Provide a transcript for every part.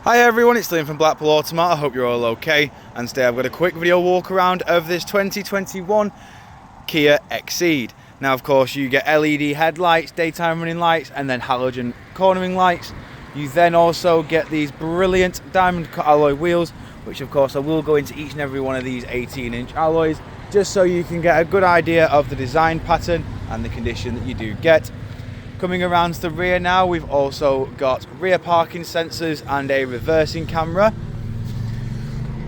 Hi everyone, it's Liam from Blackpool Automart. I hope you're all okay, and today I've got a quick video walk around of this 2021 Kia XCeed. Now of course you get LED headlights, daytime running lights, and then halogen cornering lights. You then also get these brilliant diamond cut alloy wheels, which of course I will go into each and every one of these 18-inch alloys, just so you can get a good idea of the design pattern and the condition that you do get. Coming around to the rear now, we've also got rear parking sensors and a reversing camera.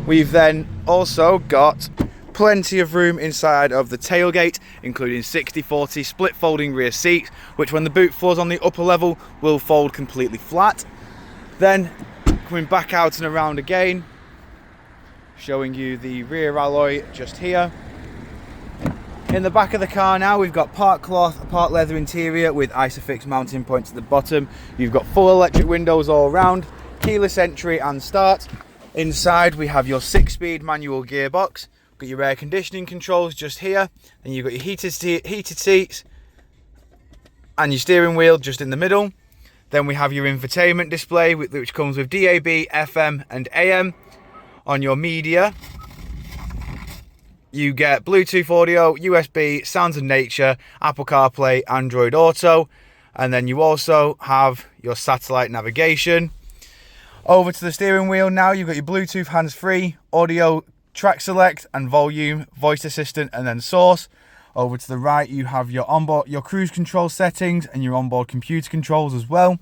We've then also got plenty of room inside of the tailgate, including 60/40 split folding rear seats, which when the boot floors on the upper level will fold completely flat. Then coming back out and around again, showing you the rear alloy just here. In the back of the car now, we've got part cloth, part leather interior with Isofix mounting points at the bottom. You've got full electric windows all around, keyless entry and start. Inside we have your 6-speed manual gearbox. Got your air conditioning controls just here, and you've got your heated seats and your steering wheel just in the middle. Then we have your infotainment display, which comes with DAB, FM and AM. On your media, you get Bluetooth audio, USB, Sounds of Nature, Apple CarPlay, Android Auto, and then you also have your satellite navigation. Over to the steering wheel now, you've got your Bluetooth hands-free, audio, track select and volume, voice assistant and then source. Over to the right you have your onboard, your cruise control settings and your onboard computer controls as well.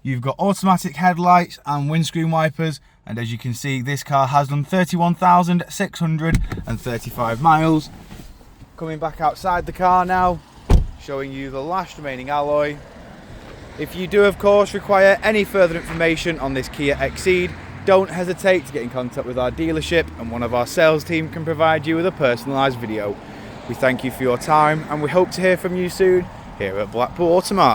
You've got automatic headlights and windscreen wipers, and as you can see this car has done 31,635 miles. Coming back outside the car now, showing you the last remaining alloy. If you do of course require any further information on this Kia XCeed, don't hesitate to get in contact with our dealership and one of our sales team can provide you with a personalised video. We thank you for your time and we hope to hear from you soon here at Blackpool Automart.